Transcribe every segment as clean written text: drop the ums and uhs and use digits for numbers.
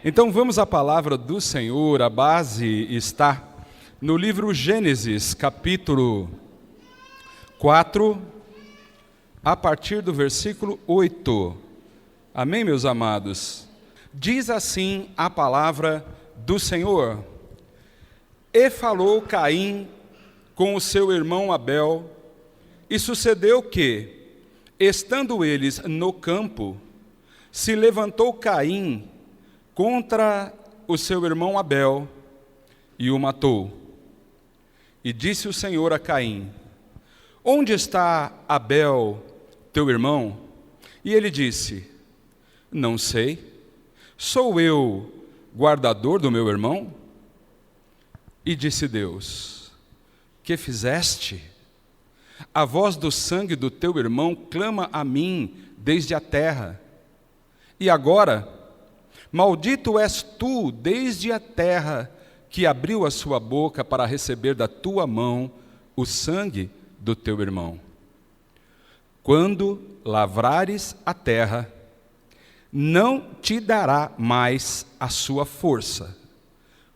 Então vamos à palavra do Senhor. A base está no livro Gênesis, capítulo 4, a partir do versículo 8. Amém, meus amados? Diz assim a palavra do Senhor: E falou Caim com o seu irmão Abel, e sucedeu que, estando eles no campo, se levantou Caim contra o seu irmão Abel e o matou. E disse o Senhor a Caim: Onde está Abel, teu irmão? E ele disse: Não sei. Sou eu guardador do meu irmão? E disse Deus: Que fizeste? A voz do sangue do teu irmão clama a mim desde a terra. E agora, maldito és tu desde a terra, que abriu a sua boca para receber da tua mão o sangue do teu irmão. Quando lavrares a terra, não te dará mais a sua força.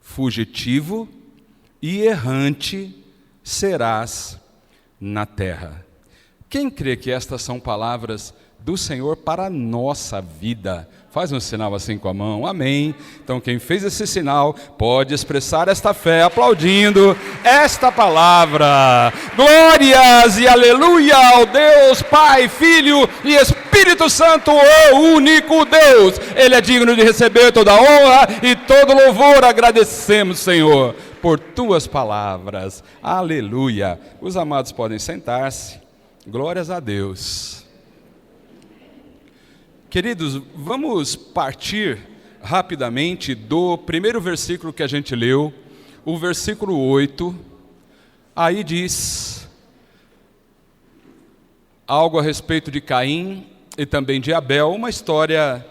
Fugitivo e errante serás na terra. Quem crê que estas são palavras do Senhor para a nossa vida? Faz um sinal assim com a mão, amém. Então quem fez esse sinal pode expressar esta fé aplaudindo esta palavra. Glórias e aleluia ao Deus Pai, Filho e Espírito Santo, o único Deus. Ele é digno de receber toda a honra e todo louvor. Agradecemos, Senhor, por tuas palavras. Aleluia. Os amados podem sentar-se. Glórias a Deus. Queridos, vamos partir rapidamente do primeiro versículo que a gente leu, o versículo 8. Aí diz algo a respeito de Caim e também de Abel, uma história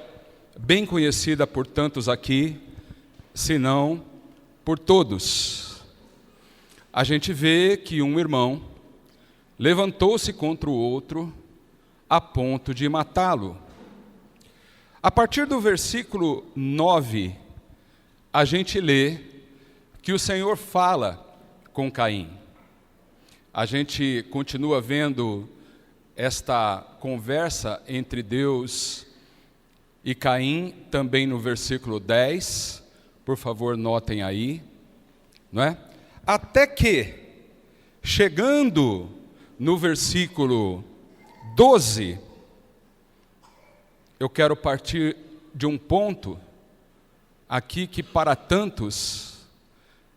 bem conhecida por tantos aqui, se não por todos. A gente vê que um irmão levantou-se contra o outro a ponto de matá-lo. A partir do versículo 9, a gente lê que o Senhor fala com Caim. A gente continua vendo esta conversa entre Deus e Caim, também no versículo 10, por favor, notem aí, não é? Até que, chegando no versículo 12, eu quero partir de um ponto aqui que para tantos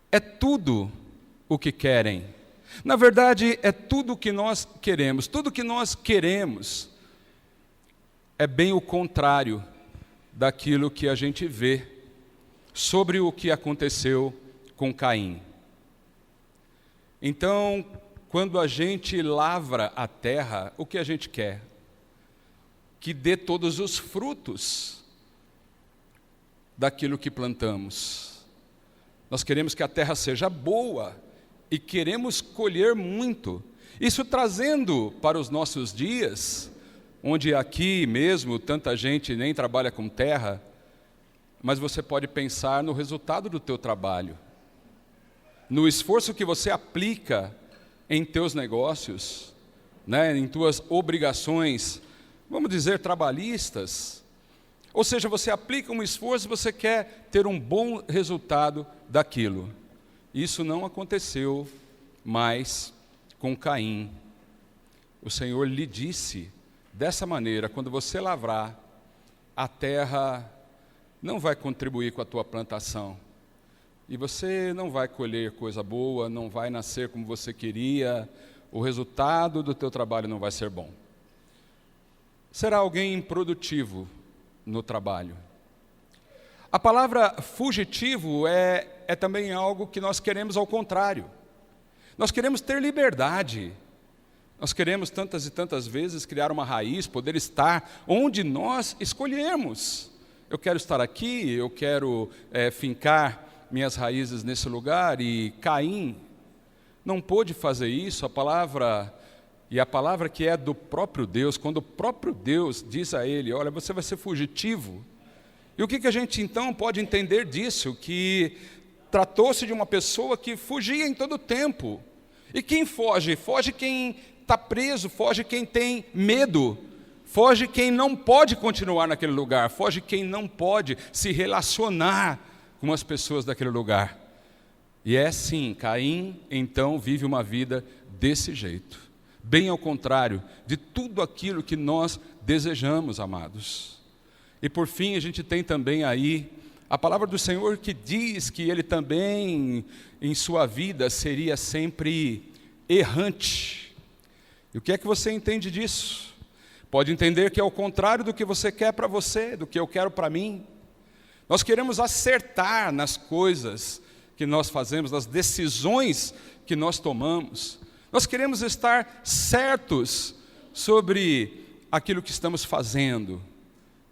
é tudo o que querem. Na verdade, é tudo o que nós queremos. Tudo que nós queremos é bem o contrário daquilo que a gente vê sobre o que aconteceu com Caim. Então, quando a gente lavra a terra, o que a gente quer? Que dê todos os frutos daquilo que plantamos. Nós queremos que a terra seja boa e queremos colher muito. Isso trazendo para os nossos dias, onde aqui mesmo tanta gente nem trabalha com terra, mas você pode pensar no resultado do teu trabalho, no esforço que você aplica em teus negócios, né, em tuas obrigações, vamos dizer, trabalhistas. Ou seja, você aplica um esforço e você quer ter um bom resultado daquilo. Isso não aconteceu mais com Caim. O Senhor lhe disse dessa maneira: quando você lavrar, a terra não vai contribuir com a tua plantação. E você não vai colher coisa boa, não vai nascer como você queria, o resultado do teu trabalho não vai ser bom. Será alguém improdutivo no trabalho. A palavra fugitivo é também algo que nós queremos ao contrário. Nós queremos ter liberdade. Nós queremos tantas e tantas vezes criar uma raiz, poder estar onde nós escolhermos. Eu quero estar aqui, eu quero fincar minhas raízes nesse lugar, e Caim não pôde fazer isso. A palavra que é do próprio Deus, quando o próprio Deus diz a ele: olha, você vai ser fugitivo, E o que a gente então pode entender disso? Que tratou-se de uma pessoa que fugia em todo o tempo. E quem foge? Foge quem está preso, foge quem tem medo, foge quem não pode continuar naquele lugar, foge quem não pode se relacionar com as pessoas daquele lugar. E é sim, Caim então vive uma vida desse jeito, bem ao contrário de tudo aquilo que nós desejamos, amados. E por fim a gente tem também aí a palavra do Senhor que diz que ele também em sua vida seria sempre errante. E o que é que você entende disso? Pode entender que é o contrário do que você quer para você, do que eu quero para mim. Nós queremos acertar nas coisas que nós fazemos, nas decisões que nós tomamos. Nós queremos estar certos sobre aquilo que estamos fazendo,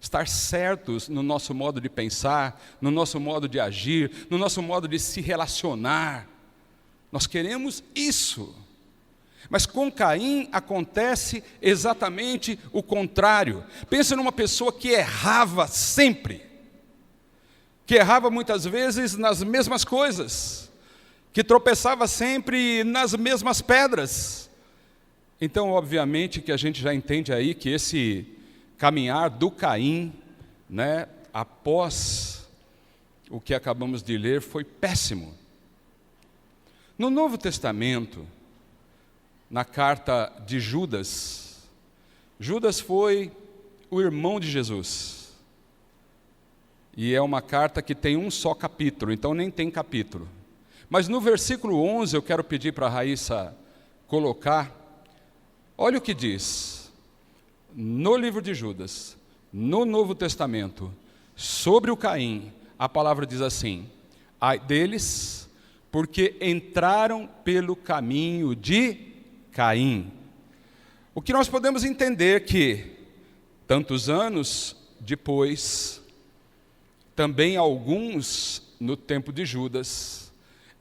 estar certos no nosso modo de pensar, no nosso modo de agir, no nosso modo de se relacionar. Nós queremos isso. Mas com Caim acontece exatamente o contrário. Pensa numa pessoa que errava sempre, que errava muitas vezes nas mesmas coisas, que tropeçava sempre nas mesmas pedras. Então, obviamente, que a gente já entende aí que esse caminhar do Caim, após o que acabamos de ler, foi péssimo. No Novo Testamento, na carta de Judas, Judas foi o irmão de Jesus. E é uma carta que tem um só capítulo, então nem tem capítulo. Mas no versículo 11, eu quero pedir para a Raíssa colocar, olha o que diz, no livro de Judas, no Novo Testamento, sobre o Caim, a palavra diz assim: ai deles, porque entraram pelo caminho de Caim. O que nós podemos entender que, tantos anos depois, também alguns, no tempo de Judas,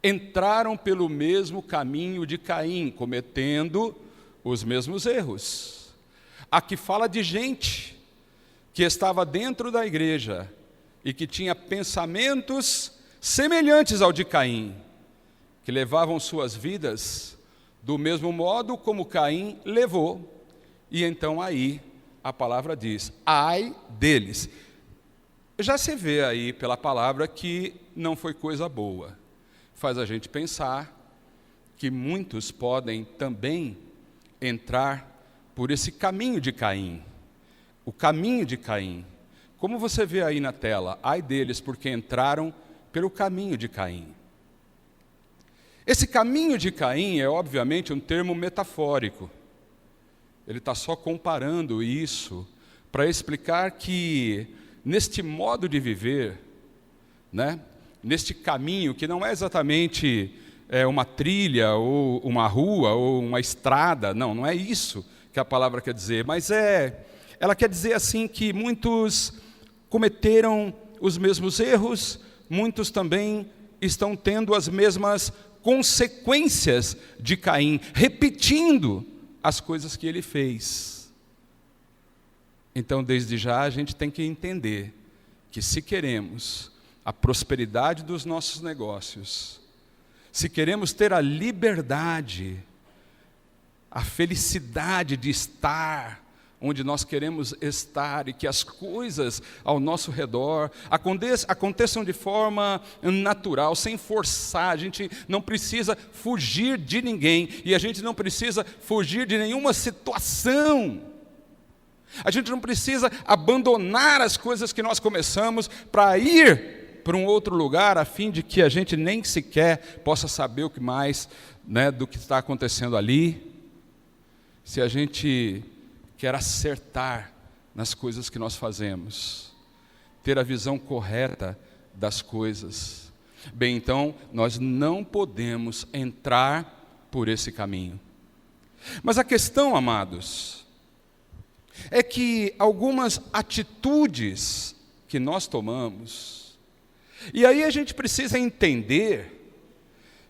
entraram pelo mesmo caminho de Caim, cometendo os mesmos erros. Aqui fala de gente que estava dentro da igreja e que tinha pensamentos semelhantes ao de Caim, que levavam suas vidas do mesmo modo como Caim levou. E então aí a palavra diz: ai deles. Já se vê aí pela palavra que não foi coisa boa. Faz a gente pensar que muitos podem também entrar por esse caminho de Caim. O caminho de Caim. Como você vê aí na tela, ai deles porque entraram pelo caminho de Caim. Esse caminho de Caim é obviamente um termo metafórico. Ele está só comparando isso para explicar que neste modo de viver, neste caminho que não é exatamente uma trilha ou uma rua ou uma estrada, não é isso que a palavra quer dizer, mas ela quer dizer assim que muitos cometeram os mesmos erros, muitos também estão tendo as mesmas consequências de Caim, repetindo as coisas que ele fez. Então, desde já, a gente tem que entender que se queremos a prosperidade dos nossos negócios, se queremos ter a liberdade, a felicidade de estar onde nós queremos estar e que as coisas ao nosso redor aconteçam de forma natural, sem forçar. A gente não precisa fugir de ninguém e a gente não precisa fugir de nenhuma situação. A gente não precisa abandonar as coisas que nós começamos para ir para um outro lugar, a fim de que a gente nem sequer possa saber o que mais do que está acontecendo ali. Se a gente quer acertar nas coisas que nós fazemos, ter a visão correta das coisas, bem, então, nós não podemos entrar por esse caminho. Mas a questão, amados, é que algumas atitudes que nós tomamos, e aí a gente precisa entender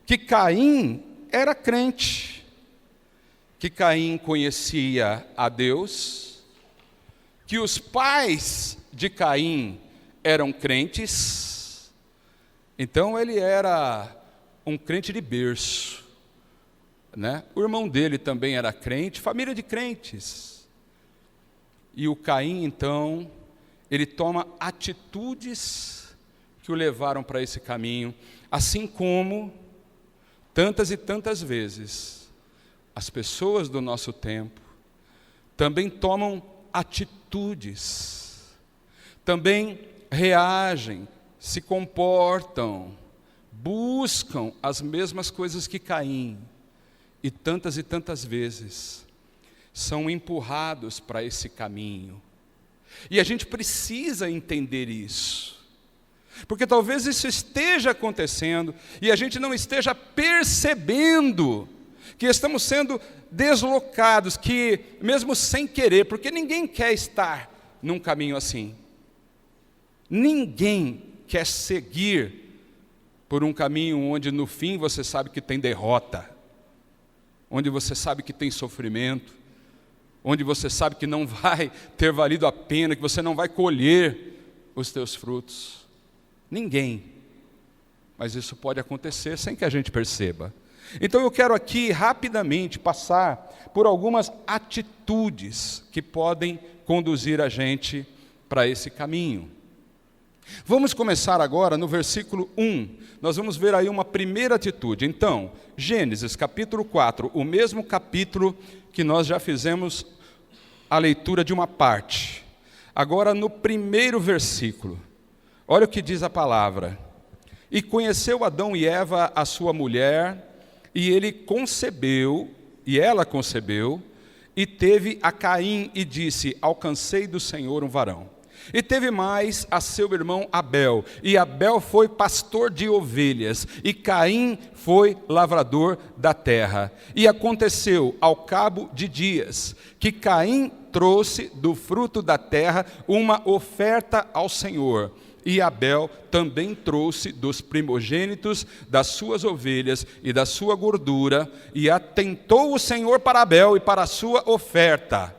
que Caim era crente, que Caim conhecia a Deus, que os pais de Caim eram crentes, então ele era um crente de berço, né? O irmão dele também era crente, família de crentes. E o Caim, então, ele toma atitudes que o levaram para esse caminho, assim como tantas e tantas vezes as pessoas do nosso tempo também tomam atitudes, também reagem, se comportam, buscam as mesmas coisas que Caim, e tantas vezes são empurrados para esse caminho. E a gente precisa entender isso, porque talvez isso esteja acontecendo e a gente não esteja percebendo que estamos sendo deslocados, que mesmo sem querer, porque ninguém quer estar num caminho assim. Ninguém quer seguir por um caminho onde no fim você sabe que tem derrota, onde você sabe que tem sofrimento, onde você sabe que não vai ter valido a pena, que você não vai colher os teus frutos. Ninguém. Mas isso pode acontecer sem que a gente perceba. Então eu quero aqui rapidamente passar por algumas atitudes que podem conduzir a gente para esse caminho. Vamos começar agora no versículo 1. Nós vamos ver aí uma primeira atitude. Então, Gênesis capítulo 4, o mesmo capítulo que nós já fizemos a leitura de uma parte. Agora no primeiro versículo, olha o que diz a palavra. E conheceu Adão e Eva a sua mulher, e ele concebeu, e ela concebeu, e teve a Caim e disse, alcancei do Senhor um varão. E teve mais a seu irmão Abel, e Abel foi pastor de ovelhas, e Caim foi lavrador da terra. E aconteceu, ao cabo de dias, que Caim trouxe do fruto da terra uma oferta ao Senhor, e Abel também trouxe dos primogênitos das suas ovelhas e da sua gordura, e atentou o Senhor para Abel e para a sua oferta,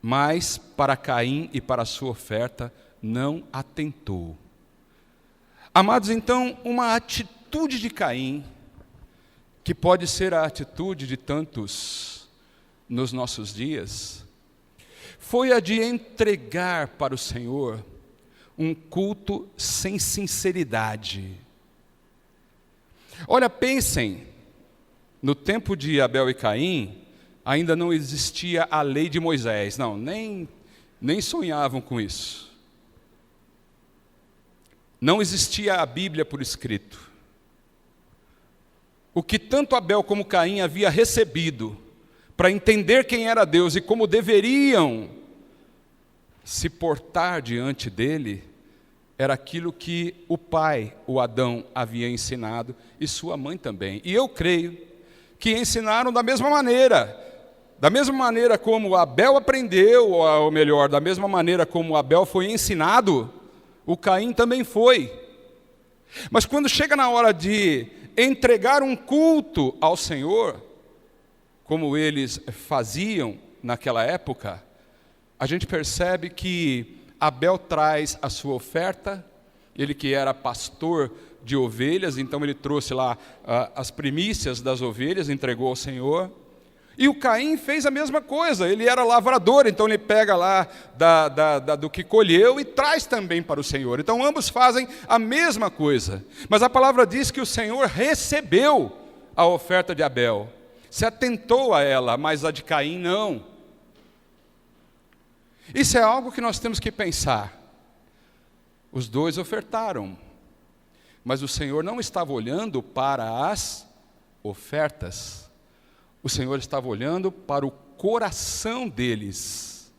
mas para Caim e para a sua oferta não atentou. Amados, então, uma atitude de Caim, que pode ser a atitude de tantos nos nossos dias, foi a de entregar para o Senhor um culto sem sinceridade. Olha, pensem, no tempo de Abel e Caim, ainda não existia a lei de Moisés. Não, nem sonhavam com isso. Não existia a Bíblia por escrito. O que tanto Abel como Caim havia recebido para entender quem era Deus e como deveriam se portar diante dele, era aquilo que o pai, o Adão, havia ensinado, e sua mãe também. E eu creio que ensinaram da mesma maneira como Abel aprendeu, ou melhor, da mesma maneira como Abel foi ensinado, o Caim também foi. Mas quando chega na hora de entregar um culto ao Senhor, como eles faziam naquela época, a gente percebe que Abel traz a sua oferta, ele que era pastor de ovelhas, então ele trouxe lá as primícias das ovelhas, entregou ao Senhor. E o Caim fez a mesma coisa, ele era lavrador, então ele pega lá do que colheu e traz também para o Senhor. Então ambos fazem a mesma coisa, mas a palavra diz que o Senhor recebeu a oferta de Abel, se atentou a ela, mas a de Caim não. Isso é algo que nós temos que pensar. Os dois ofertaram, mas o Senhor não estava olhando para as ofertas, o Senhor estava olhando para o coração deles.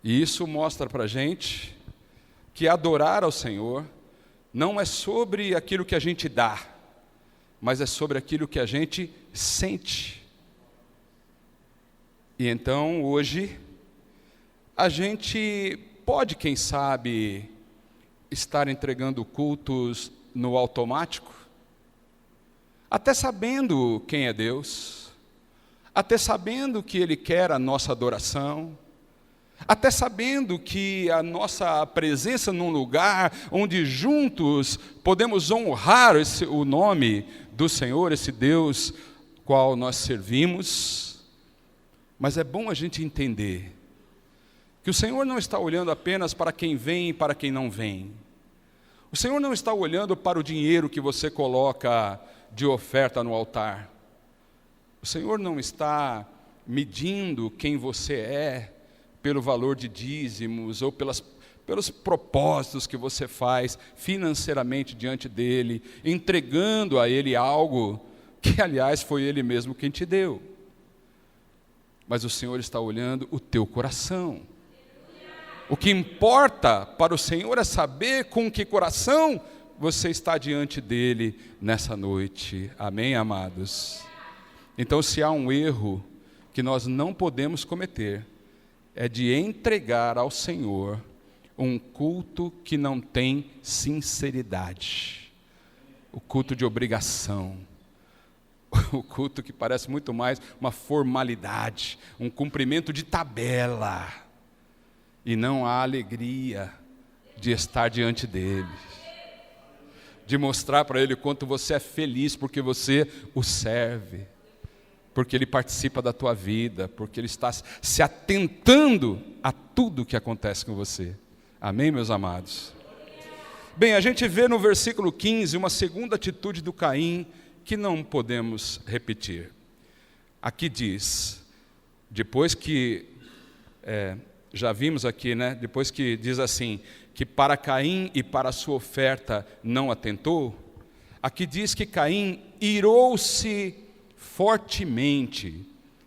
E isso mostra para a gente que adorar ao Senhor não é sobre aquilo que a gente dá, mas é sobre aquilo que a gente sente. E então, hoje, a gente pode, quem sabe, estar entregando cultos no automático, até sabendo quem é Deus, até sabendo que Ele quer a nossa adoração, até sabendo que a nossa presença num lugar onde juntos podemos honrar o nome do Senhor, esse Deus qual nós servimos. Mas é bom a gente entender que o Senhor não está olhando apenas para quem vem e para quem não vem. O Senhor não está olhando para o dinheiro que você coloca de oferta no altar. O Senhor não está medindo quem você é pelo valor de dízimos ou pelos propósitos que você faz financeiramente diante dEle, entregando a Ele algo que, aliás, foi Ele mesmo quem te deu. Mas o Senhor está olhando o teu coração. O que importa para o Senhor é saber com que coração você está diante dEle nessa noite. Amém, amados? Então, se há um erro que nós não podemos cometer, é de entregar ao Senhor um culto que não tem sinceridade. O culto de obrigação. O culto que parece muito mais uma formalidade, um cumprimento de tabela. E não a alegria de estar diante dEle. De mostrar para Ele o quanto você é feliz porque você o serve. Porque Ele participa da tua vida, porque Ele está se atentando a tudo que acontece com você. Amém, meus amados? Bem, a gente vê no versículo 15 uma segunda atitude do Caim que não podemos repetir. Aqui diz, depois que, já vimos aqui, né? Depois que diz assim, que para Caim e para a sua oferta não atentou, aqui diz que Caim irou-se fortemente,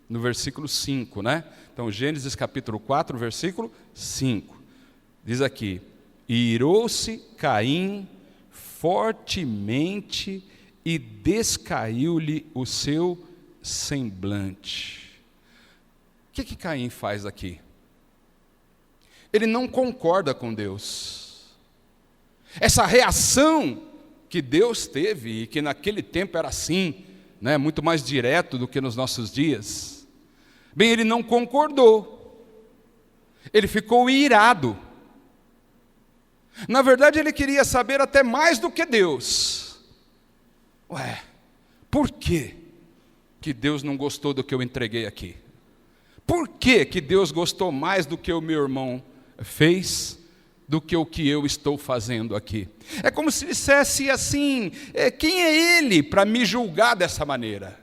no versículo 5, né? Então, Gênesis capítulo 4, versículo 5, diz aqui, irou-se Caim fortemente e descaiu-lhe o seu semblante. O que Caim faz aqui? Ele não concorda com Deus. Essa reação que Deus teve, e que naquele tempo era assim, né, muito mais direto do que nos nossos dias. Bem, ele não concordou. Ele ficou irado. Na verdade, ele queria saber até mais do que Deus. Ué, por que Deus não gostou do que eu entreguei aqui? Por que Deus gostou mais do que o meu irmão fez do que o que eu estou fazendo aqui? É como se dissesse assim, quem é Ele para me julgar dessa maneira?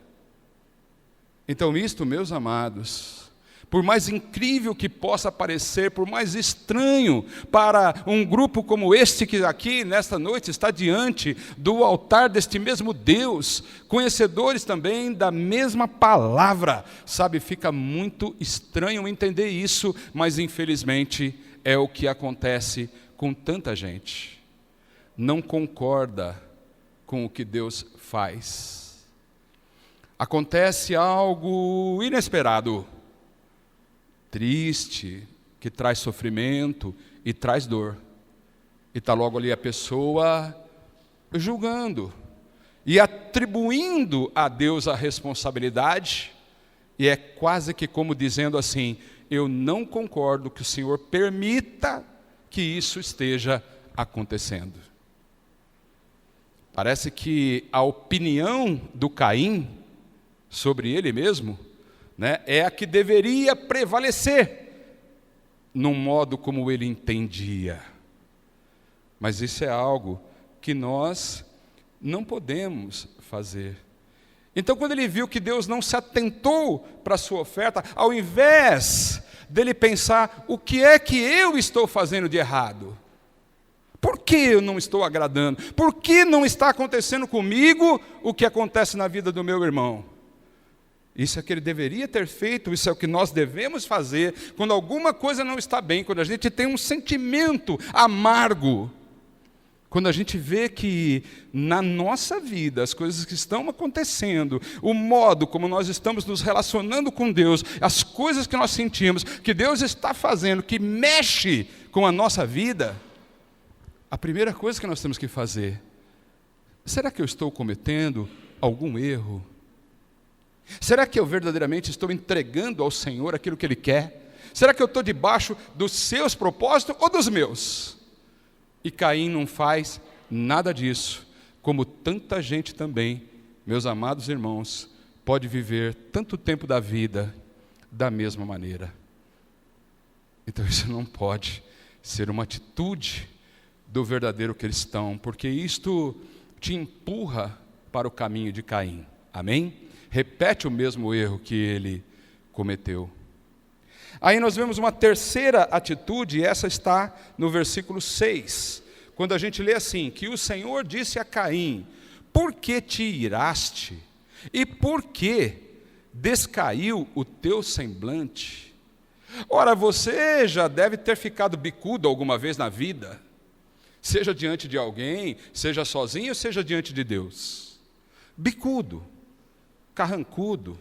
Então isto, meus amados, por mais incrível que possa parecer, por mais estranho para um grupo como este que aqui nesta noite está diante do altar deste mesmo Deus, conhecedores também da mesma palavra, sabe, fica muito estranho entender isso, mas infelizmente é o que acontece com tanta gente. Não concorda com o que Deus faz. Acontece algo inesperado, triste, que traz sofrimento e traz dor. E está logo ali a pessoa julgando e atribuindo a Deus a responsabilidade, e é quase que como dizendo assim, eu não concordo que o Senhor permita que isso esteja acontecendo. Parece que a opinião do Caim sobre ele mesmo, né, é a que deveria prevalecer no modo como ele entendia. Mas isso é algo que nós não podemos fazer. Então, quando ele viu que Deus não se atentou para a sua oferta, ao invés dele pensar, o que é que eu estou fazendo de errado? Por que eu não estou agradando? Por que não está acontecendo comigo o que acontece na vida do meu irmão? Isso é o que ele deveria ter feito, isso é o que nós devemos fazer quando alguma coisa não está bem, quando a gente tem um sentimento amargo. Quando a gente vê que na nossa vida as coisas que estão acontecendo, o modo como nós estamos nos relacionando com Deus, as coisas que nós sentimos, que Deus está fazendo, que mexe com a nossa vida, a primeira coisa que nós temos que fazer, será que eu estou cometendo algum erro? Será que eu verdadeiramente estou entregando ao Senhor aquilo que Ele quer? Será que eu estou debaixo dos seus propósitos ou dos meus? E Caim não faz nada disso, como tanta gente também, meus amados irmãos, pode viver tanto tempo da vida da mesma maneira. Então isso não pode ser uma atitude do verdadeiro cristão, porque isto te empurra para o caminho de Caim. Amém? Repete o mesmo erro que ele cometeu. Aí nós vemos uma terceira atitude, e essa está no versículo 6, quando a gente lê assim, que o Senhor disse a Caim: por que te iraste? E por que descaiu o teu semblante? Ora, você já deve ter ficado bicudo alguma vez na vida, seja diante de alguém, seja sozinho, seja diante de Deus. Bicudo, carrancudo,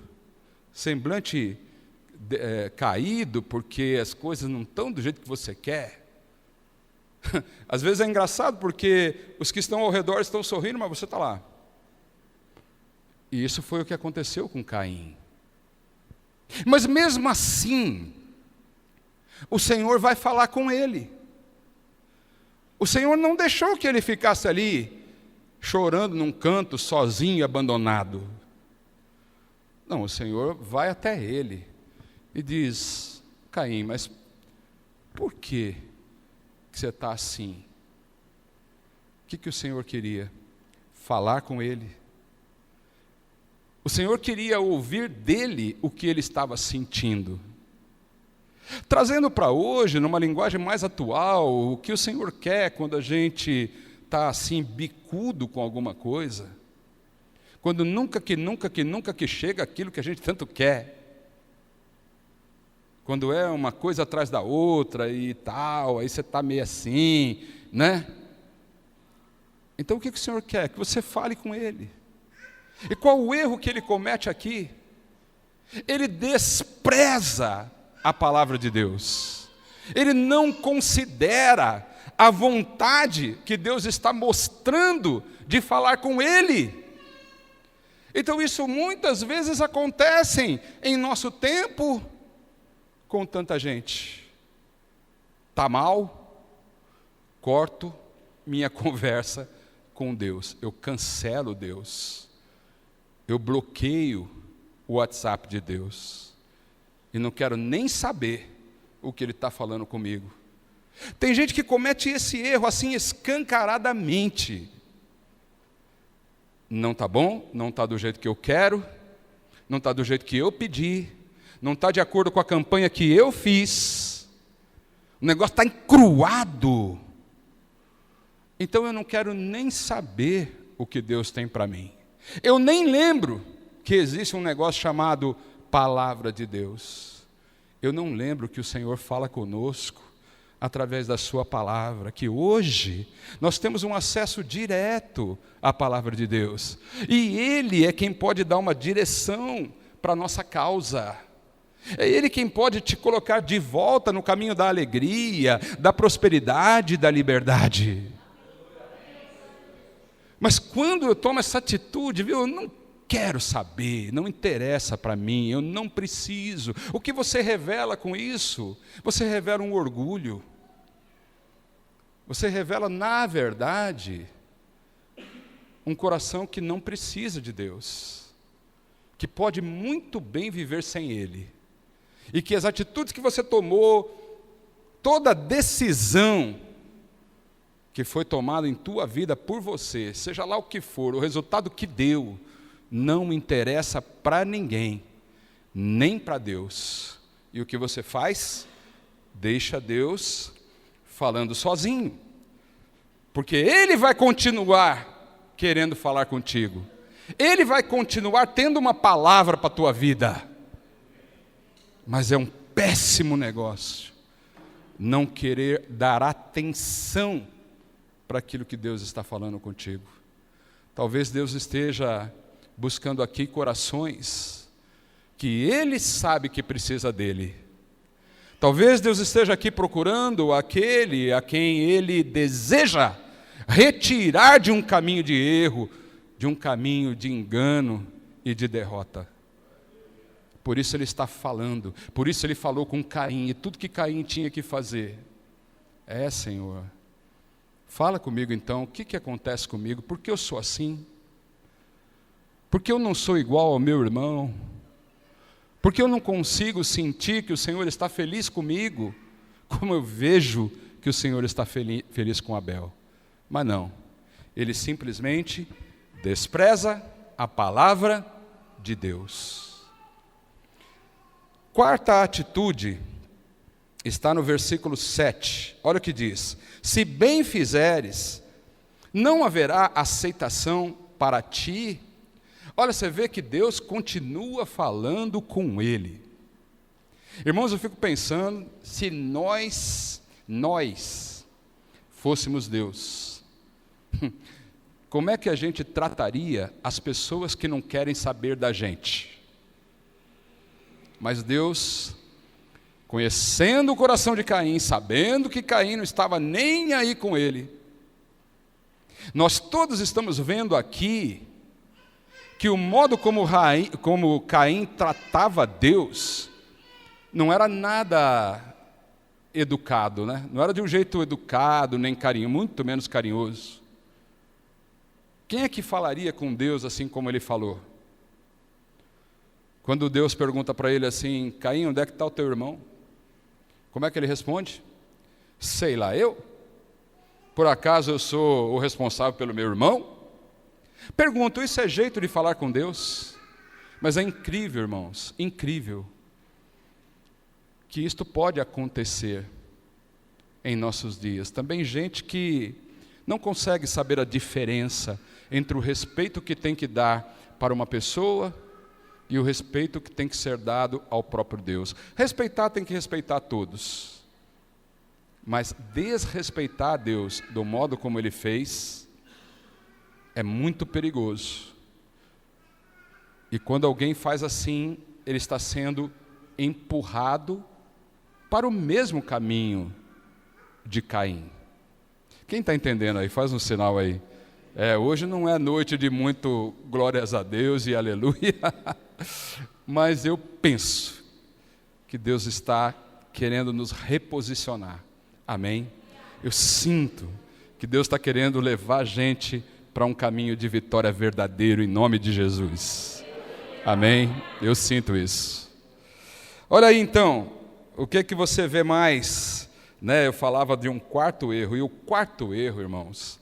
semblante caído, porque as coisas não estão do jeito que você quer. Às vezes é engraçado, porque os que estão ao redor estão sorrindo, mas você está lá. E isso foi o que aconteceu com Caim. Mas mesmo assim, o Senhor vai falar com ele. O Senhor não deixou que ele ficasse ali, chorando num canto, sozinho e abandonado. Não, o Senhor vai até ele e diz: Caim, mas por que você está assim? O que o Senhor queria? Falar com ele. O Senhor queria ouvir dele o que ele estava sentindo. Trazendo para hoje, numa linguagem mais atual, o que o Senhor quer quando a gente está assim, bicudo com alguma coisa, quando nunca que chega aquilo que a gente tanto quer, quando é uma coisa atrás da outra e tal, aí você está meio assim, né? Então o que o Senhor quer? Que você fale com Ele. E qual o erro que ele comete aqui? Ele despreza a palavra de Deus. Ele não considera a vontade que Deus está mostrando de falar com ele. Então isso muitas vezes acontece em nosso tempo com tanta gente. Está mal? Corto minha conversa com Deus. Eu cancelo Deus. Eu bloqueio o WhatsApp de Deus. E não quero nem saber o que Ele está falando comigo. Tem gente que comete esse erro assim escancaradamente. Não está bom, não está do jeito que eu quero, não está do jeito que eu pedi, não está de acordo com a campanha que eu fiz, o negócio está encruado. Então eu não quero nem saber o que Deus tem para mim. Eu nem lembro que existe um negócio chamado Palavra de Deus. Eu não lembro que o Senhor fala conosco através da sua palavra, que hoje nós temos um acesso direto à palavra de Deus. E Ele é quem pode dar uma direção para a nossa causa. É Ele quem pode te colocar de volta no caminho da alegria, da prosperidade, da liberdade. Mas quando eu tomo essa atitude, viu, eu não quero saber, não interessa para mim, eu não preciso. O que você revela com isso? Você revela um orgulho. Você revela, na verdade, um coração que não precisa de Deus, que pode muito bem viver sem Ele, e que as atitudes que você tomou, toda decisão que foi tomada em tua vida por você, seja lá o que for, o resultado que deu, não interessa para ninguém, nem para Deus. E o que você faz? Deixa Deus falando sozinho, porque Ele vai continuar querendo falar contigo, Ele vai continuar tendo uma palavra para a tua vida, mas é um péssimo negócio não querer dar atenção para aquilo que Deus está falando contigo. Talvez Deus esteja buscando aqui corações que Ele sabe que precisa dEle. Talvez Deus esteja aqui procurando aquele a quem Ele deseja retirar de um caminho de erro, de um caminho de engano e de derrota. Por isso ele está falando, por isso ele falou com Caim, e tudo que Caim tinha que fazer. Senhor, fala comigo então, o que acontece comigo? Por que eu sou assim? Por que eu não sou igual ao meu irmão? Por que eu não consigo sentir que o Senhor está feliz comigo, como eu vejo que o Senhor está feliz com Abel? Mas não, ele simplesmente despreza a palavra de Deus. Quarta atitude está no versículo 7. Olha o que diz: se bem fizeres, não haverá aceitação para ti. Olha, você vê que Deus continua falando com ele. Irmãos, eu fico pensando, se nós fôssemos Deus, como é que a gente trataria as pessoas que não querem saber da gente? Mas Deus, conhecendo o coração de Caim, sabendo que Caim não estava nem aí com ele, nós todos estamos vendo aqui que o modo como Caim tratava Deus não era nada educado, né? Não era de um jeito educado, nem carinho, muito menos carinhoso. Quem é que falaria com Deus assim como ele falou? Quando Deus pergunta para ele assim: Caim, onde é que está o teu irmão? Como é que ele responde? Sei lá eu? Por acaso eu sou o responsável pelo meu irmão? Pergunto, isso é jeito de falar com Deus? Mas é incrível, irmãos, incrível, que isto pode acontecer em nossos dias. Também gente que não consegue saber a diferença entre o respeito que tem que dar para uma pessoa e o respeito que tem que ser dado ao próprio Deus. Respeitar tem que respeitar todos, mas desrespeitar Deus do modo como Ele fez é muito perigoso. E quando alguém faz assim, ele está sendo empurrado para o mesmo caminho de Caim. Quem está entendendo aí? Faz um sinal aí. Hoje não é noite de muito glórias a Deus e aleluia, mas eu penso que Deus está querendo nos reposicionar. Amém? Eu sinto que Deus está querendo levar a gente para um caminho de vitória verdadeiro em nome de Jesus. Amém? Eu sinto isso. Olha aí então, o que você vê mais? Eu falava de um quarto erro, e o quarto erro, irmãos,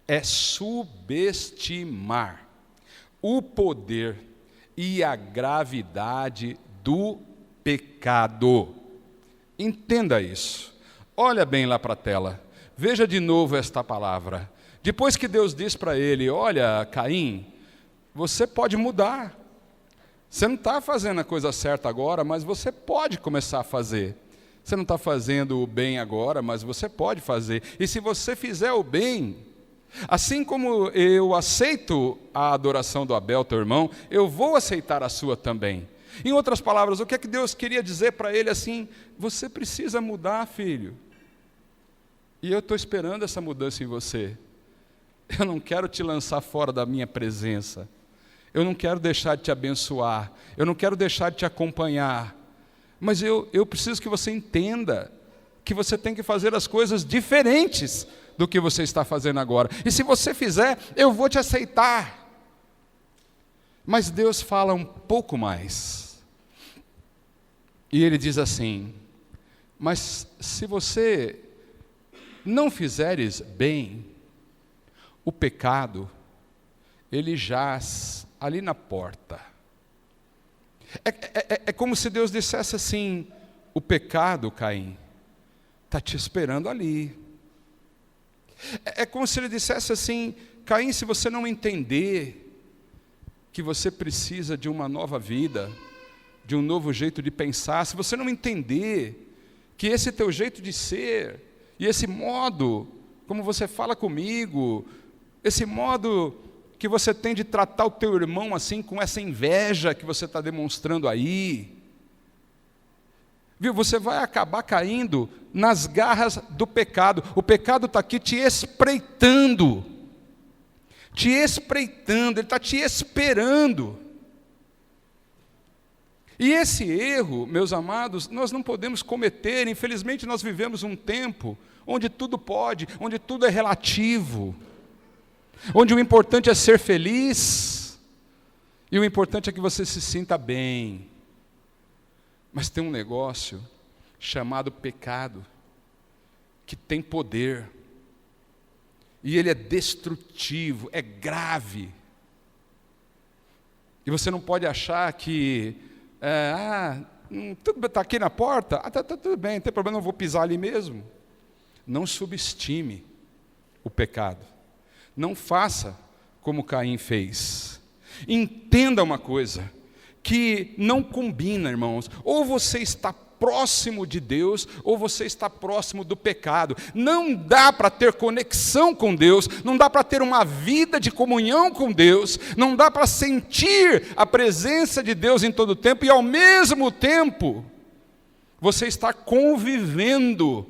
é subestimar o poder e a gravidade do pecado. Entenda isso. Olha bem lá para a tela. Veja de novo esta palavra. Depois que Deus diz para ele: olha, Caim, você pode mudar. Você não está fazendo a coisa certa agora, mas você pode começar a fazer. Você não está fazendo o bem agora, mas você pode fazer. E se você fizer o bem, assim como eu aceito a adoração do Abel, teu irmão, eu vou aceitar a sua também. Em outras palavras, o que é que Deus queria dizer para ele assim? Você precisa mudar, filho. E eu estou esperando essa mudança em você. Eu não quero te lançar fora da minha presença. Eu não quero deixar de te abençoar. Eu não quero deixar de te acompanhar. Mas eu preciso que você entenda que você tem que fazer as coisas diferentes do que você está fazendo agora. E se você fizer, eu vou te aceitar. Mas Deus fala um pouco mais. E Ele diz assim: mas se você não fizeres bem, o pecado, ele jaz ali na porta. É como se Deus dissesse assim: o pecado, Caim, está te esperando ali. É como se Ele dissesse assim: Caim, se você não entender que você precisa de uma nova vida, de um novo jeito de pensar, se você não entender que esse teu jeito de ser, e esse modo como você fala comigo, esse modo que você tem de tratar o teu irmão assim, com essa inveja que você está demonstrando aí, viu? Você vai acabar caindo nas garras do pecado. O pecado está aqui te espreitando, ele está te esperando. E esse erro, meus amados, nós não podemos cometer. Infelizmente nós vivemos um tempo onde tudo pode, onde tudo é relativo, onde o importante é ser feliz, e o importante é que você se sinta bem. Mas tem um negócio chamado pecado, que tem poder, e ele é destrutivo, é grave. E você não pode achar que, tudo está aqui na porta, tá tudo bem, não tem problema, não vou pisar ali mesmo. Não subestime o pecado. Não faça como Caim fez. Entenda uma coisa, que não combina, irmãos. Ou você está próximo de Deus, ou você está próximo do pecado. Não dá para ter conexão com Deus, não dá para ter uma vida de comunhão com Deus, não dá para sentir a presença de Deus em todo o tempo, e ao mesmo tempo, você está convivendo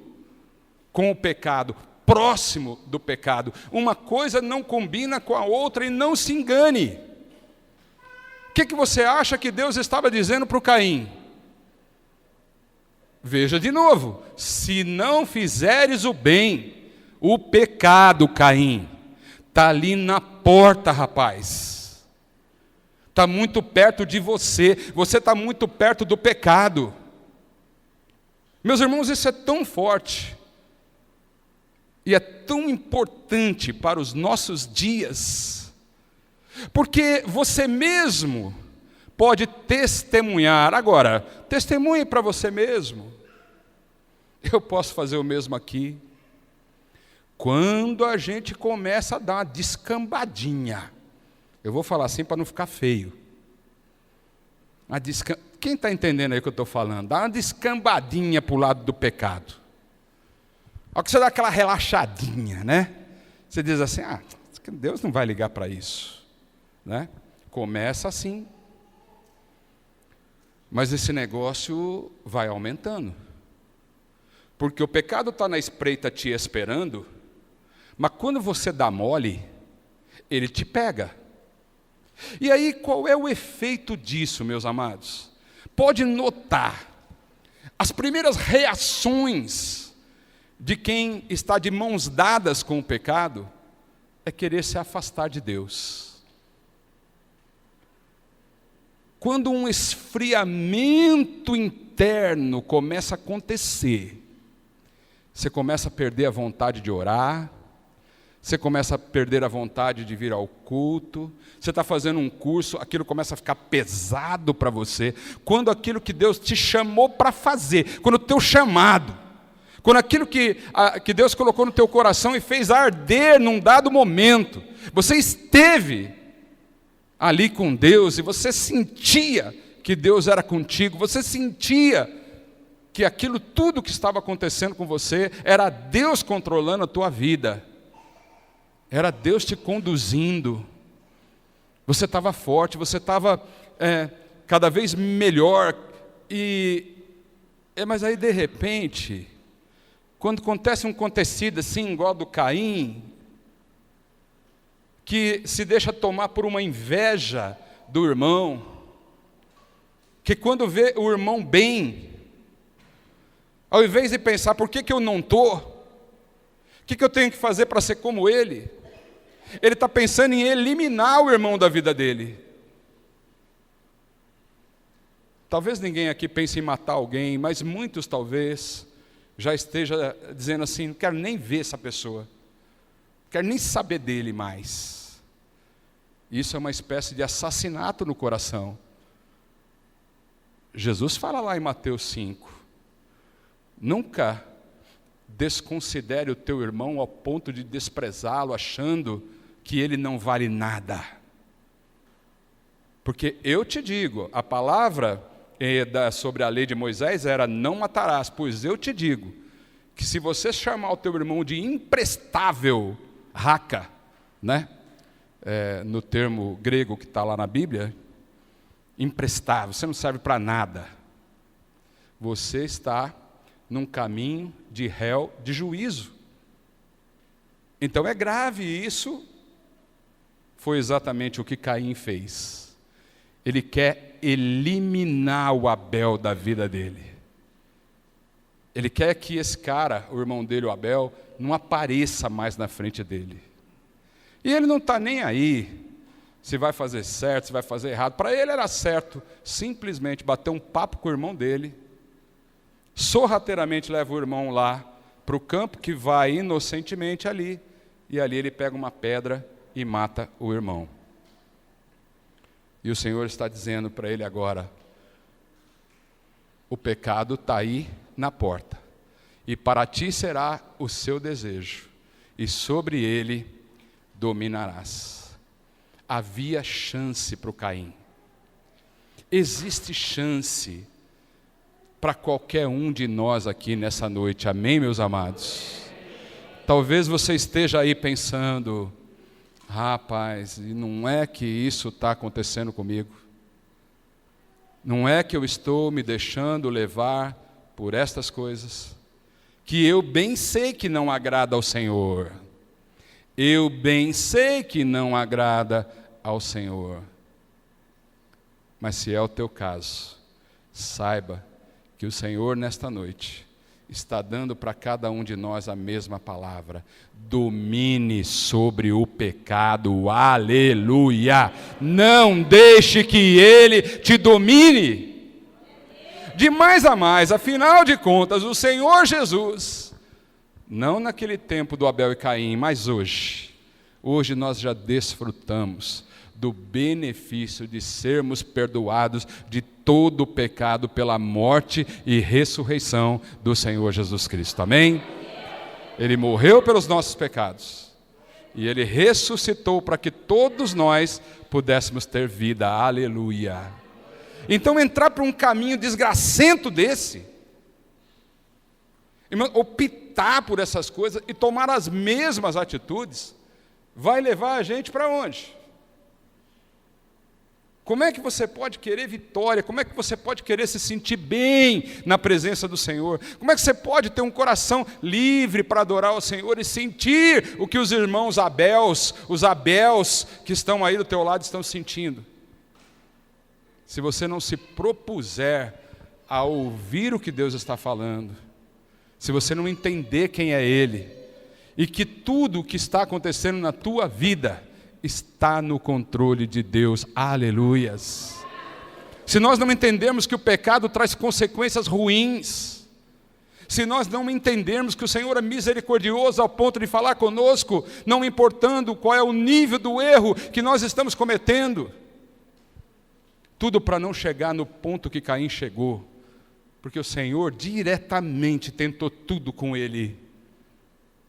com o pecado, próximo do pecado. Uma coisa não combina com a outra, e não se engane. O que você acha que Deus estava dizendo para o Caim? Veja de novo, se não fizeres o bem, o pecado, Caim, está ali na porta, rapaz. Está muito perto de você está muito perto do pecado. Meus irmãos, isso é tão forte, e é tão importante para os nossos dias, porque você mesmo pode testemunhar. Agora, testemunhe para você mesmo. Eu posso fazer o mesmo aqui. Quando a gente começa a dar uma descambadinha, eu vou falar assim para não ficar feio. Quem está entendendo aí o que eu estou falando? Dá uma descambadinha para o lado do pecado. Olha que você dá aquela relaxadinha, né? Você diz assim, Deus não vai ligar para isso, né? Começa assim. Mas esse negócio vai aumentando, porque o pecado está na espreita te esperando, mas quando você dá mole, ele te pega. E aí qual é o efeito disso, meus amados? Pode notar, as primeiras reações de quem está de mãos dadas com o pecado, é querer se afastar de Deus. Quando um esfriamento interno começa a acontecer, você começa a perder a vontade de orar, você começa a perder a vontade de vir ao culto, você está fazendo um curso, aquilo começa a ficar pesado para você. Quando aquilo que Deus te chamou para fazer, quando o teu chamado, quando aquilo que Deus colocou no teu coração e fez arder num dado momento, você esteve ali com Deus, e você sentia que Deus era contigo, você sentia que aquilo tudo que estava acontecendo com você, era Deus controlando a tua vida, era Deus te conduzindo, você estava forte, você estava cada vez melhor, mas aí de repente, quando acontece um acontecido assim, igual do Caim, que se deixa tomar por uma inveja do irmão, que quando vê o irmão bem, ao invés de pensar, por que eu não estou? O que eu tenho que fazer para ser como ele? Ele está pensando em eliminar o irmão da vida dele. Talvez ninguém aqui pense em matar alguém, mas muitos talvez já esteja dizendo assim, não quero nem ver essa pessoa, não quero nem saber dele mais. Isso é uma espécie de assassinato no coração. Jesus fala lá em Mateus 5, nunca desconsidere o teu irmão ao ponto de desprezá-lo, achando que ele não vale nada. Porque eu te digo, a palavra sobre a lei de Moisés era, não matarás, pois eu te digo, que se você chamar o teu irmão de imprestável, raca, né? No termo grego que está lá na Bíblia, imprestável, você não serve para nada, você está num caminho de réu de juízo. Então é grave. Isso foi exatamente o que Caim fez. Ele quer eliminar o Abel da vida dele. Ele quer que esse cara, o irmão dele, o Abel, não apareça mais na frente dele. E ele não está nem aí se vai fazer certo, se vai fazer errado. Para ele era certo simplesmente bater um papo com o irmão dele, sorrateiramente leva o irmão lá para o campo, que vai inocentemente ali, e ali ele pega uma pedra e mata o irmão. E o Senhor está dizendo para ele agora: o pecado está aí na porta, e para ti será o seu desejo, e sobre ele dominarás. Havia chance para o Caim. Existe chance para qualquer um de nós aqui nessa noite, amém, meus amados? Talvez você esteja aí pensando: rapaz, não é que isso está acontecendo comigo? Não é que eu estou me deixando levar por estas coisas, que eu bem sei que não agrada ao Senhor. Eu bem sei que não agrada ao Senhor. Mas se é o teu caso, saiba que o Senhor nesta noite está dando para cada um de nós a mesma palavra: domine sobre o pecado, aleluia! Não deixe que ele te domine. De mais a mais, afinal de contas, o Senhor Jesus, não naquele tempo do Abel e Caim, mas hoje nós já desfrutamos do benefício de sermos perdoados de todo o pecado pela morte e ressurreição do Senhor Jesus Cristo, amém? Ele morreu pelos nossos pecados, e Ele ressuscitou para que todos nós pudéssemos ter vida, aleluia. Então entrar para um caminho desgracento desse, optar por essas coisas e tomar as mesmas atitudes, vai levar a gente para onde? Como é que você pode querer vitória? Como é que você pode querer se sentir bem na presença do Senhor? Como é que você pode ter um coração livre para adorar o Senhor e sentir o que os irmãos os Abels que estão aí do teu lado estão sentindo? Se você não se propuser a ouvir o que Deus está falando, se você não entender quem é Ele, e que tudo o que está acontecendo na tua vida está no controle de Deus, aleluias. Se nós não entendermos que o pecado traz consequências ruins, se nós não entendermos que o Senhor é misericordioso ao ponto de falar conosco, não importando qual é o nível do erro que nós estamos cometendo, tudo para não chegar no ponto que Caim chegou, porque o Senhor diretamente tentou tudo com ele,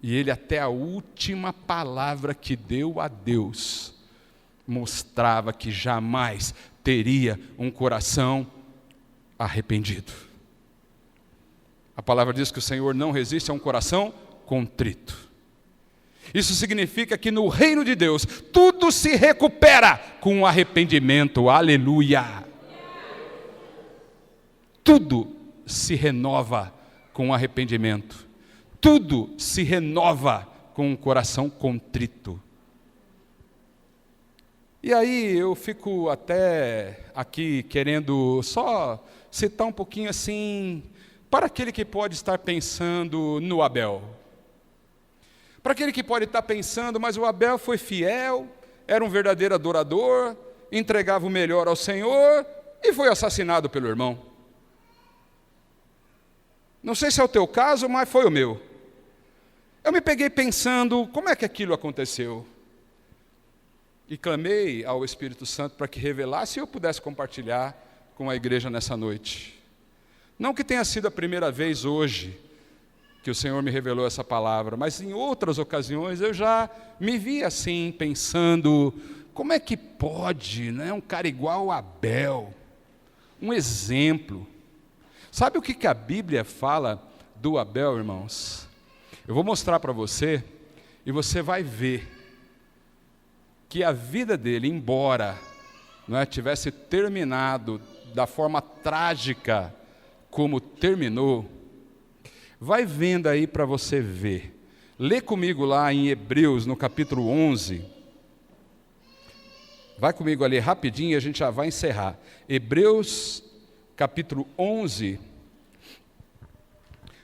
e ele até a última palavra que deu a Deus, mostrava que jamais teria um coração arrependido. A palavra diz que o Senhor não resiste a um coração contrito. Isso significa que no reino de Deus, tudo se recupera com arrependimento, aleluia. Tudo se renova com arrependimento. Tudo se renova com um coração contrito. E aí eu fico até aqui querendo só citar um pouquinho assim, para aquele que pode estar pensando no Abel. Para aquele que pode estar pensando: mas o Abel foi fiel, era um verdadeiro adorador, entregava o melhor ao Senhor e foi assassinado pelo irmão. Não sei se é o teu caso, mas foi o meu. Eu me peguei pensando: como é que aquilo aconteceu? E clamei ao Espírito Santo para que revelasse e eu pudesse compartilhar com a igreja nessa noite. Não que tenha sido a primeira vez hoje que o Senhor me revelou essa palavra, mas em outras ocasiões eu já me vi assim, pensando: como é que pode, né, um cara igual a Abel, um exemplo. Sabe o que a Bíblia fala do Abel, irmãos? Eu vou mostrar para você, e você vai ver que a vida dele, embora tivesse terminado da forma trágica como terminou, vai vendo aí para você ver. Lê comigo lá em Hebreus, no capítulo 11, Vai comigo ali rapidinho e a gente já vai encerrar. Hebreus capítulo 11,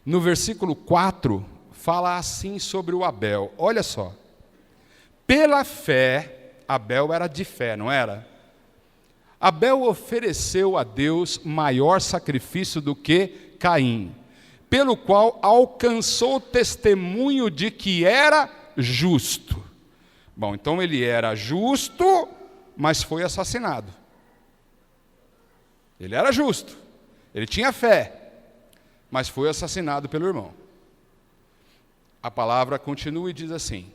no versículo 4, fala assim sobre o Abel. Olha só. Pela fé, Abel era de fé, não era? Abel ofereceu a Deus maior sacrifício do que Caim, pelo qual alcançou o testemunho de que era justo. Bom, então ele era justo, mas foi assassinado. Ele era justo, ele tinha fé, mas foi assassinado pelo irmão. A palavra continua e diz assim: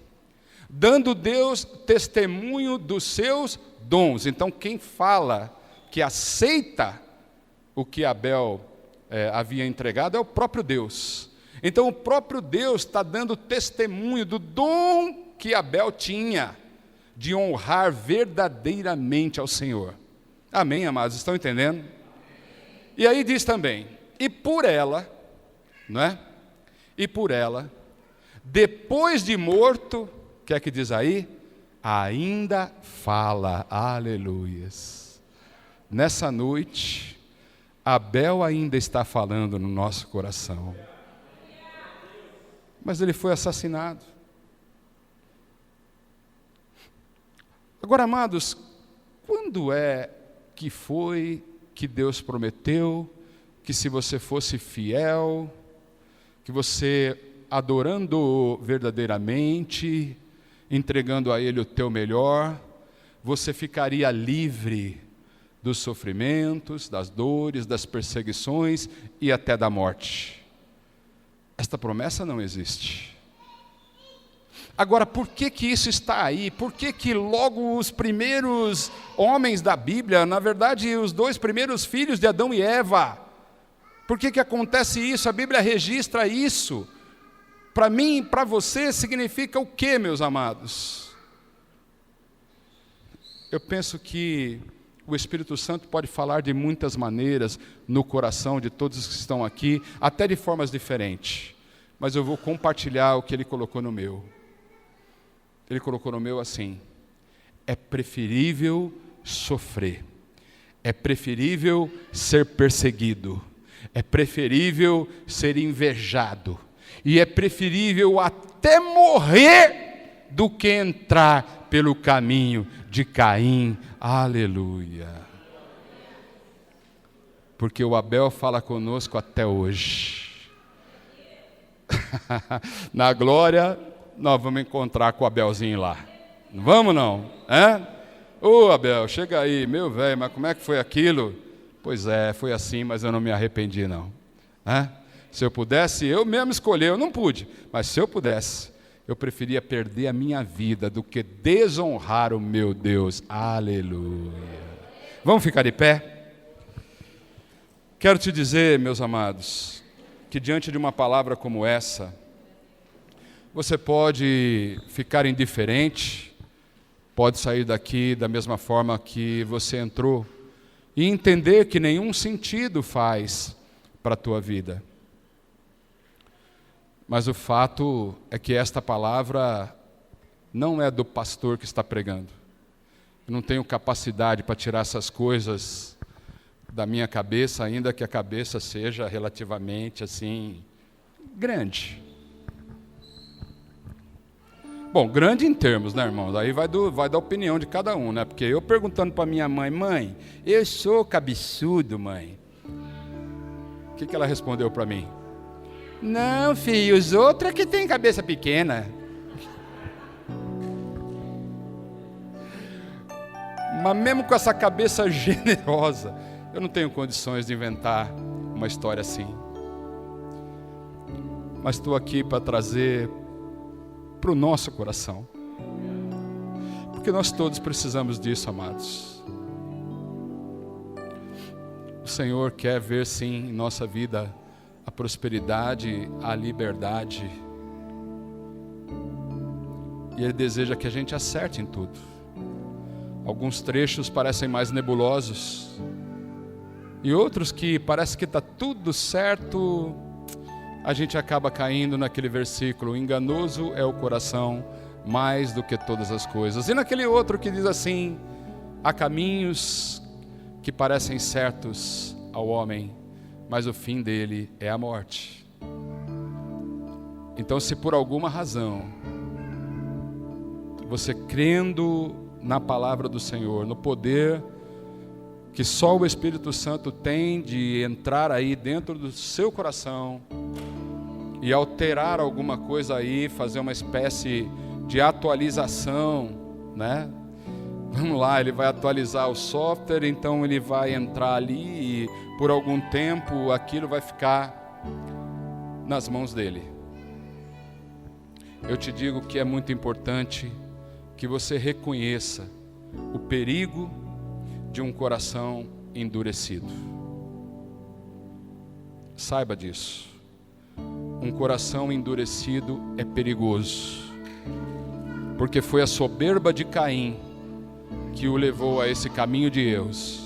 dando Deus testemunho dos seus dons. Então quem fala que aceita o que Abel havia entregado é o próprio Deus. Então o próprio Deus está dando testemunho do dom que Abel tinha, de honrar verdadeiramente ao Senhor. Amém, amados? Estão entendendo? E aí diz também, e por ela, não é? E por ela, depois de morto, o que é que diz aí? Ainda fala, aleluias. Nessa noite, Abel ainda está falando no nosso coração. Mas ele foi assassinado. Agora, amados, quando é que foi que Deus prometeu que se você fosse fiel, que você adorando verdadeiramente, entregando a Ele o teu melhor, você ficaria livre dos sofrimentos, das dores, das perseguições e até da morte? Esta promessa não existe. Agora, por que que isso está aí? Por que que logo os primeiros homens da Bíblia, na verdade, os 2 primeiros filhos de Adão e Eva, por que que acontece isso? A Bíblia registra isso. Para mim e para você significa o quê, meus amados? Eu penso que o Espírito Santo pode falar de muitas maneiras no coração de todos os que estão aqui, até de formas diferentes. Mas eu vou compartilhar o que Ele colocou no meu. Ele colocou no meu assim: é preferível sofrer, é preferível ser perseguido, é preferível ser invejado, e é preferível até morrer do que entrar pelo caminho de Caim. Aleluia. Porque o Abel fala conosco até hoje. Na glória, nós vamos encontrar com o Abelzinho lá. Não vamos não? Ô Abel, chega aí, meu velho, mas como é que foi aquilo? Pois é, foi assim, mas eu não me arrependi não. Se eu pudesse, eu mesmo escolher, eu não pude, mas se eu pudesse, eu preferia perder a minha vida do que desonrar o meu Deus. Aleluia. Vamos ficar de pé? Quero te dizer, meus amados, que diante de uma palavra como essa, você pode ficar indiferente, pode sair daqui da mesma forma que você entrou e entender que nenhum sentido faz para a tua vida. Mas o fato é que esta palavra não é do pastor que está pregando. Eu não tenho capacidade para tirar essas coisas da minha cabeça, ainda que a cabeça seja relativamente assim, grande. Bom, grande em termos, né, irmãos? Aí vai da opinião de cada um, né? Porque eu perguntando para minha mãe, mãe, eu sou cabeçudo, mãe. O que ela respondeu para mim? Não, filho, os outros é que tem cabeça pequena. Mas mesmo com essa cabeça generosa, eu não tenho condições de inventar uma história assim. Mas estou aqui para trazer para o nosso coração, porque nós todos precisamos disso, amados. O Senhor quer ver sim em nossa vida a prosperidade, a liberdade, e Ele deseja que a gente acerte em tudo. Alguns trechos parecem mais nebulosos, e outros que parece que está tudo certo, a gente acaba caindo naquele versículo: enganoso é o coração mais do que todas as coisas. E naquele outro que diz assim: Há caminhos que parecem certos ao homem, mas o fim dele é a morte. Então, se por alguma razão, você crendo na palavra do Senhor, no poder que só o Espírito Santo tem de entrar aí dentro do seu coração e alterar alguma coisa aí, fazer uma espécie de atualização, né? Vamos lá, ele vai atualizar o software, então ele vai entrar ali e por algum tempo aquilo vai ficar nas mãos dele. Eu te digo que é muito importante que você reconheça o perigo de um coração endurecido. Saiba disso. Um coração endurecido é perigoso, porque foi a soberba de Caim que o levou a esse caminho de erros.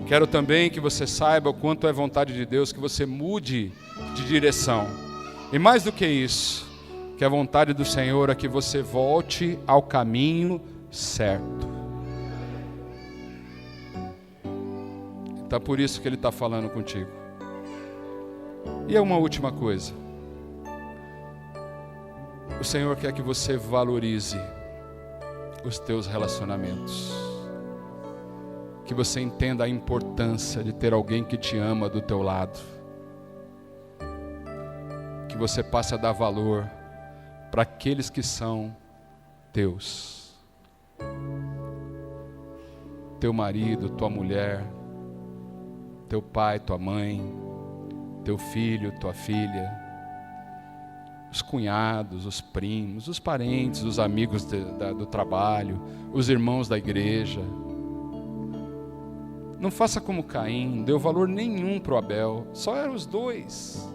Quero também que você saiba o quanto é vontade de Deus que você mude de direção. E mais do que isso, que a vontade do Senhor é que você volte ao caminho certo. Então por isso que Ele está falando contigo. E é uma última coisa. O Senhor quer que você valorize os teus relacionamentos. Que você entenda a importância de ter alguém que te ama do teu lado. Que você passe a dar valor para aqueles que são teus. Teu marido, tua mulher, teu pai, tua mãe, teu filho, tua filha, os cunhados, os primos, os parentes, os amigos do trabalho, os irmãos da igreja. Não faça como Caim, não deu valor nenhum para o Abel, só eram os dois.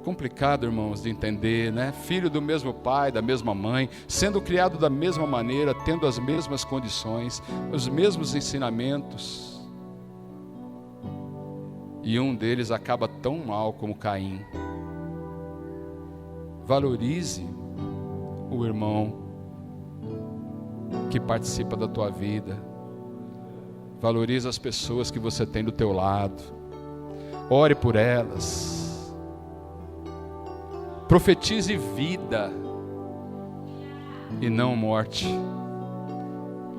Complicado, irmãos, de entender, né? Filho do mesmo pai, da mesma mãe, sendo criado da mesma maneira, tendo as mesmas condições, os mesmos ensinamentos. E um deles acaba tão mal como Caim. Valorize o irmão que participa da tua vida. Valorize as pessoas que você tem do teu lado. Ore por elas. Profetize vida e não morte.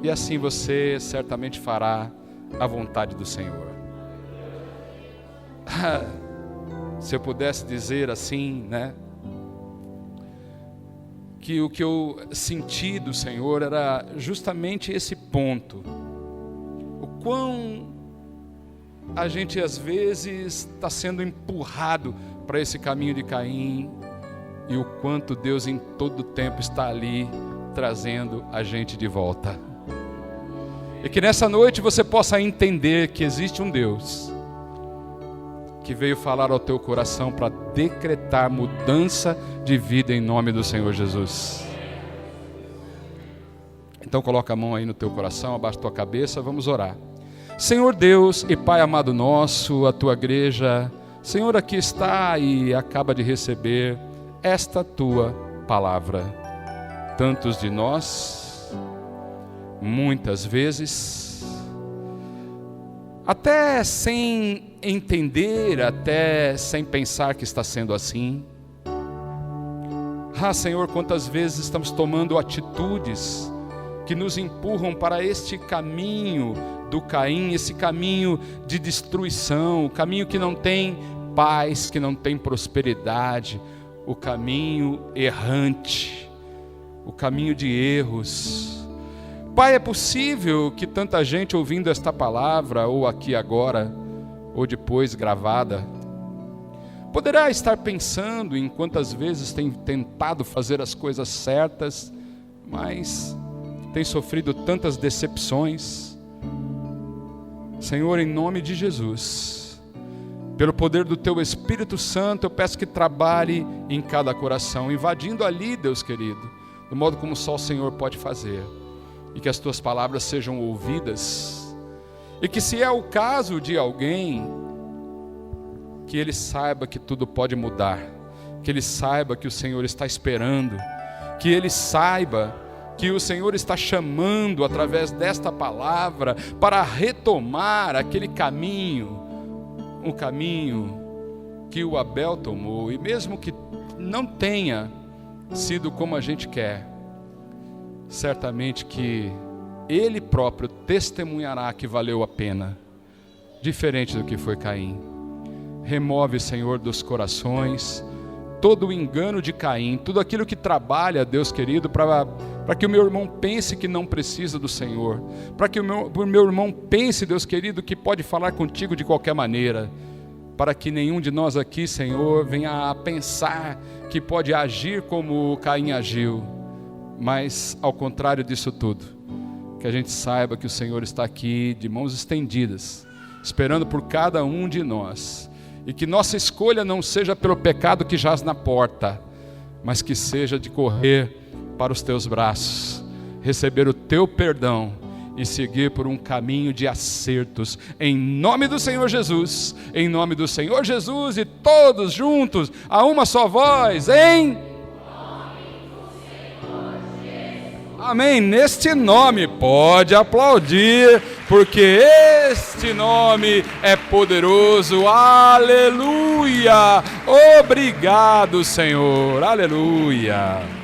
E assim você certamente fará a vontade do Senhor. Se eu pudesse dizer assim, né? Que o que eu senti do Senhor era justamente esse ponto. O quão a gente às vezes está sendo empurrado para esse caminho de Caim, e o quanto Deus em todo tempo está ali trazendo a gente de volta. E que nessa noite você possa entender que existe um Deus que veio falar ao teu coração para decretar mudança de vida em nome do Senhor Jesus. Então coloca a mão aí no teu coração, abaixo da tua cabeça, vamos orar. Senhor Deus e Pai amado nosso, a tua igreja, Senhor, aqui está e acaba de receber esta tua palavra. Tantos de nós, muitas vezes, até sem entender, até sem pensar que está sendo assim. Senhor, quantas vezes estamos tomando atitudes que nos empurram para este caminho do Caim, esse caminho de destruição, o caminho que não tem paz, que não tem prosperidade, o caminho errante, o caminho de erros. Pai, é possível que tanta gente ouvindo esta palavra, ou aqui agora, ou depois gravada, poderá estar pensando em quantas vezes tem tentado fazer as coisas certas, mas tem sofrido tantas decepções. Senhor, em nome de Jesus, pelo poder do Teu Espírito Santo, eu peço que trabalhe em cada coração, invadindo ali, Deus querido, do modo como só o Senhor pode fazer, e que as Tuas palavras sejam ouvidas, e que se é o caso de alguém, que ele saiba que tudo pode mudar, que ele saiba que o Senhor está esperando, que ele saiba que o Senhor está chamando através desta palavra para retomar aquele caminho, um caminho que o Abel tomou, e mesmo que não tenha sido como a gente quer, certamente que ele próprio testemunhará que valeu a pena, diferente do que foi Caim. Remove, Senhor, dos corações todo o engano de Caim, tudo aquilo que trabalha, Deus querido, para que o meu irmão pense que não precisa do Senhor, para que o meu irmão pense, Deus querido, que pode falar contigo de qualquer maneira, para que nenhum de nós aqui, Senhor, venha a pensar que pode agir como Caim agiu, mas ao contrário disso tudo, que a gente saiba que o Senhor está aqui de mãos estendidas, esperando por cada um de nós, e que nossa escolha não seja pelo pecado que jaz na porta, mas que seja de correr para os teus braços, receber o teu perdão e seguir por um caminho de acertos, em nome do Senhor Jesus, em nome do Senhor Jesus, e todos juntos, a uma só voz, em amém, neste nome, pode aplaudir, porque este nome é poderoso, aleluia, obrigado Senhor, aleluia.